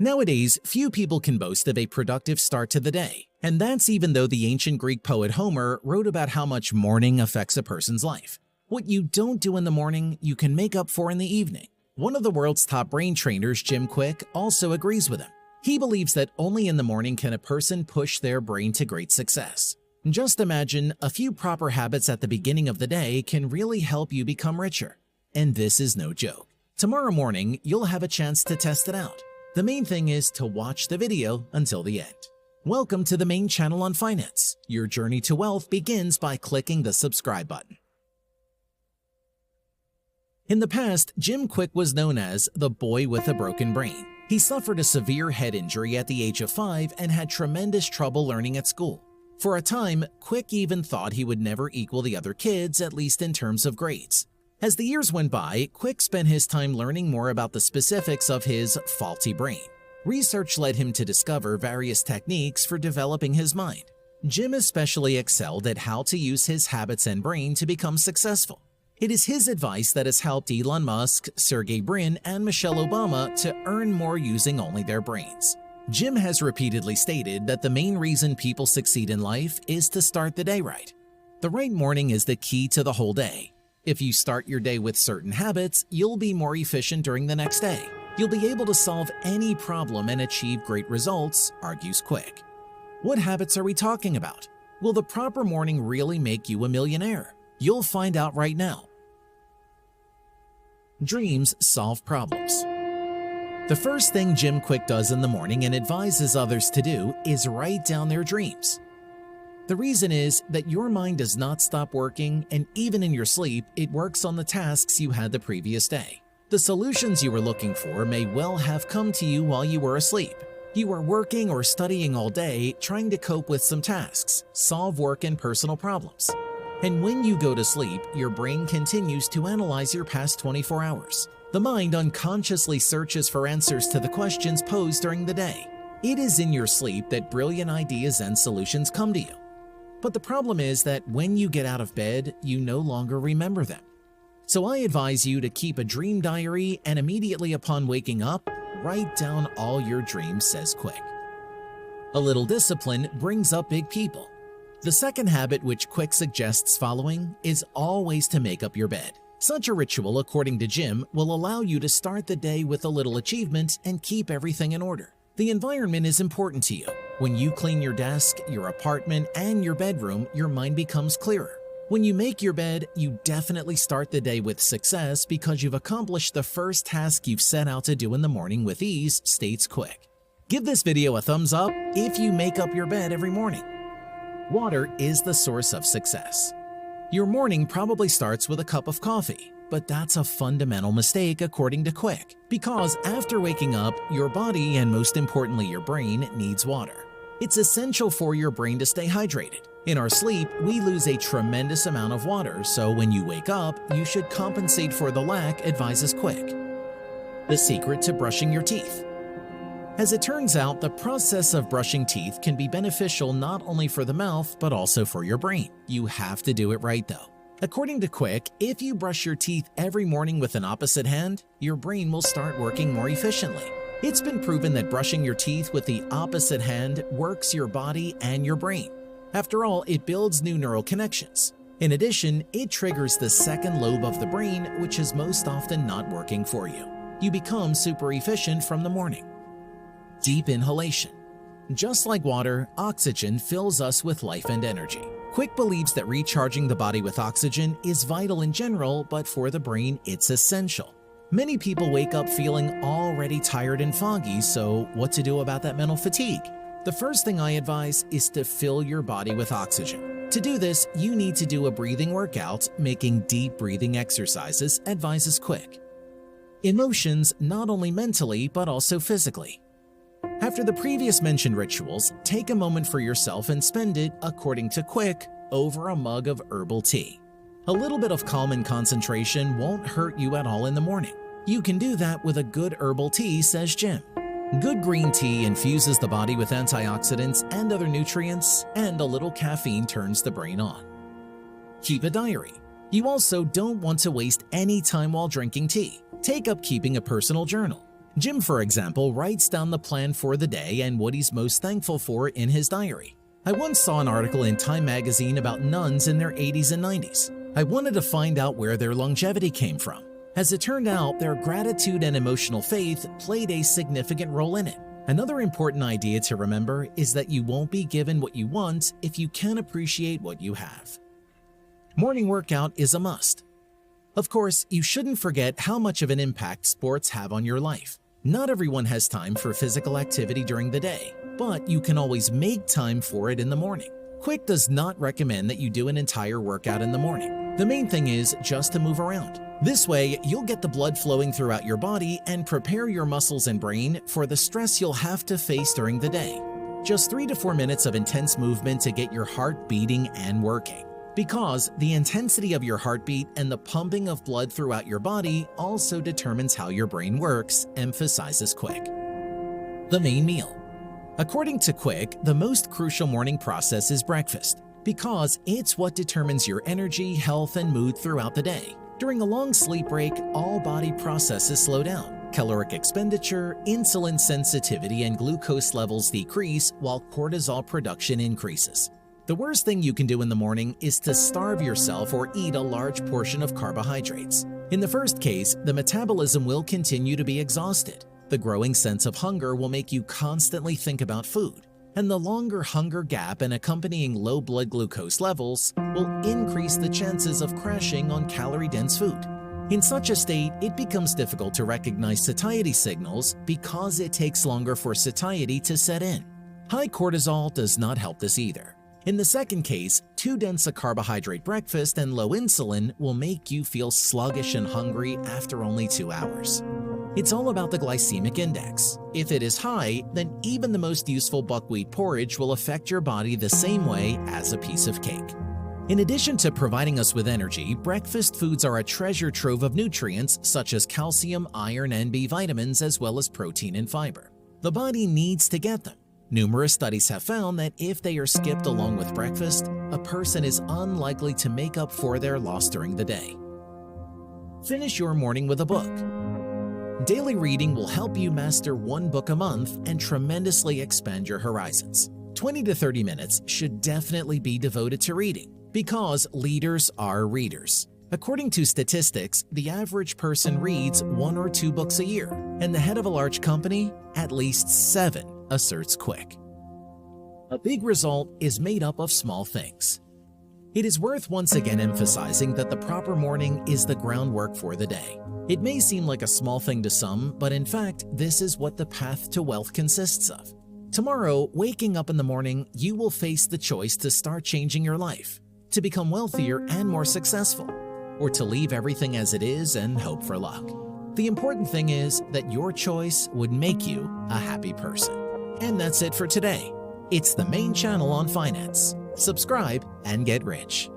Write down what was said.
Nowadays, few people can boast of a productive start to the day, and that's even though the ancient Greek poet Homer wrote about how much morning affects a person's life. What you don't do in the morning, you can make up for in the evening. One of the world's top brain trainers, Jim Kwik, also agrees with him. He believes that only in the morning can a person push their brain to great success. Just imagine a few proper habits at the beginning of the day can really help you become richer. And this is no joke. Tomorrow morning, you'll have a chance to test it out. The main thing is to watch the video until the end. Welcome to the main channel on finance. Your journey to wealth begins by clicking the subscribe button. In the past, Jim Kwik was known as the boy with a broken brain. He suffered a severe head injury at the age of 5 and had tremendous trouble learning at school. For a time, Kwik even thought he would never equal the other kids, at least in terms of grades. As the years went by, Kwik spent his time learning more about the specifics of his faulty brain. Research led him to discover various techniques for developing his mind. Jim especially excelled at how to use his habits and brain to become successful. It is his advice that has helped Elon Musk, Sergey Brin, and Michelle Obama to earn more using only their brains. Jim has repeatedly stated that the main reason people succeed in life is to start the day right. The right morning is the key to the whole day. If you start your day with certain habits, you'll be more efficient during the next day. You'll be able to solve any problem and achieve great results, argues Kwik. What habits are we talking about? Will the proper morning really make you a millionaire? You'll find out right now. Dreams solve problems. The first thing Jim Kwik does in the morning and advises others to do is write down their dreams. The reason is that your mind does not stop working, and even in your sleep, it works on the tasks you had the previous day. The solutions you were looking for may well have come to you while you were asleep. You were working or studying all day, trying to cope with some tasks, solve work and personal problems. And when you go to sleep, your brain continues to analyze your past 24 hours. The mind unconsciously searches for answers to the questions posed during the day. It is in your sleep that brilliant ideas and solutions come to you. But the problem is that when you get out of bed, you no longer remember them. So I advise you to keep a dream diary and immediately upon waking up, write down all your dreams, says Kwik. A little discipline brings up big people. The second habit which Kwik suggests following is always to make up your bed. Such a ritual, according to Jim, will allow you to start the day with a little achievement and keep everything in order. The environment is important to you. When you clean your desk, your apartment, and your bedroom, your mind becomes clearer. When you make your bed, you definitely start the day with success because you've accomplished the first task you've set out to do in the morning with ease, states Kwik. Give this video a thumbs up if you make up your bed every morning. Water is the source of success. Your morning probably starts with a cup of coffee, but that's a fundamental mistake according to Kwik, because after waking up, your body and most importantly your brain needs water. It's essential for your brain to stay hydrated. In our sleep, we lose a tremendous amount of water, so when you wake up, you should compensate for the lack, advises Kwik. The secret to brushing your teeth. As it turns out, the process of brushing teeth can be beneficial not only for the mouth, but also for your brain. You have to do it right though. According to Kwik, if you brush your teeth every morning with an opposite hand, your brain will start working more efficiently. It's been proven that brushing your teeth with the opposite hand works your body and your brain. After all, it builds new neural connections. In addition, it triggers the second lobe of the brain, which is most often not working for you. You become super efficient from the morning. Deep inhalation. Just like water, oxygen fills us with life and energy. Kwik believes that recharging the body with oxygen is vital in general, but for the brain, it's essential. Many people wake up feeling already tired and foggy, so what to do about that mental fatigue? The first thing I advise is to fill your body with oxygen. To do this, you need to do a breathing workout, making deep breathing exercises, advises Kwik. Emotions not only mentally, but also physically. After the previous mentioned rituals, take a moment for yourself and spend it, according to Kwik, over a mug of herbal tea. A little bit of calm and concentration won't hurt you at all in the morning. You can do that with a good herbal tea, says Jim. Good green tea infuses the body with antioxidants and other nutrients, and a little caffeine turns the brain on. Keep a diary. You also don't want to waste any time while drinking tea. Take up keeping a personal journal. Jim, for example, writes down the plan for the day and what he's most thankful for in his diary. I once saw an article in Time magazine about nuns in their 80s and 90s. I wanted to find out where their longevity came from. As it turned out, their gratitude and emotional faith played a significant role in it. Another important idea to remember is that you won't be given what you want if you can't appreciate what you have. Morning workout is a must. Of course, you shouldn't forget how much of an impact sports have on your life. Not everyone has time for physical activity during the day, but you can always make time for it in the morning. Kwik does not recommend that you do an entire workout in the morning. The main thing is just to move around. This way, you'll get the blood flowing throughout your body and prepare your muscles and brain for the stress you'll have to face during the day. Just 3 to 4 minutes of intense movement to get your heart beating and working. Because the intensity of your heartbeat and the pumping of blood throughout your body also determines how your brain works, emphasizes Kwik. The main meal. According to Kwik, the most crucial morning process is breakfast, because it's what determines your energy, health, and mood throughout the day. During a long sleep break, all body processes slow down. Caloric expenditure, insulin sensitivity, and glucose levels decrease while cortisol production increases. The worst thing you can do in the morning is to starve yourself or eat a large portion of carbohydrates. In the first case, the metabolism will continue to be exhausted. The growing sense of hunger will make you constantly think about food, and the longer hunger gap and accompanying low blood glucose levels will increase the chances of crashing on calorie-dense food. In such a state, it becomes difficult to recognize satiety signals because it takes longer for satiety to set in. High cortisol does not help this either. In the second case, too dense a carbohydrate breakfast and low insulin will make you feel sluggish and hungry after only 2 hours. It's all about the glycemic index. If it is high, then even the most useful buckwheat porridge will affect your body the same way as a piece of cake. In addition to providing us with energy, breakfast foods are a treasure trove of nutrients such as calcium, iron, and B vitamins, as well as protein and fiber. The body needs to get them. Numerous studies have found that if they are skipped along with breakfast, a person is unlikely to make up for their loss during the day. Finish your morning with a book. Daily reading will help you master 1 book a month and tremendously expand your horizons. 20 to 30 minutes should definitely be devoted to reading, because leaders are readers. According to statistics, the average person reads 1 or 2 books a year, and the head of a large company, at least 7, asserts Kwik. A big result is made up of small things. It is worth once again emphasizing that the proper morning is the groundwork for the day. It may seem like a small thing to some, but in fact, this is what the path to wealth consists of. Tomorrow, waking up in the morning, you will face the choice to start changing your life, to become wealthier and more successful, or to leave everything as it is and hope for luck. The important thing is that your choice would make you a happy person. And that's it for today. It's the main channel on finance. Subscribe and get rich.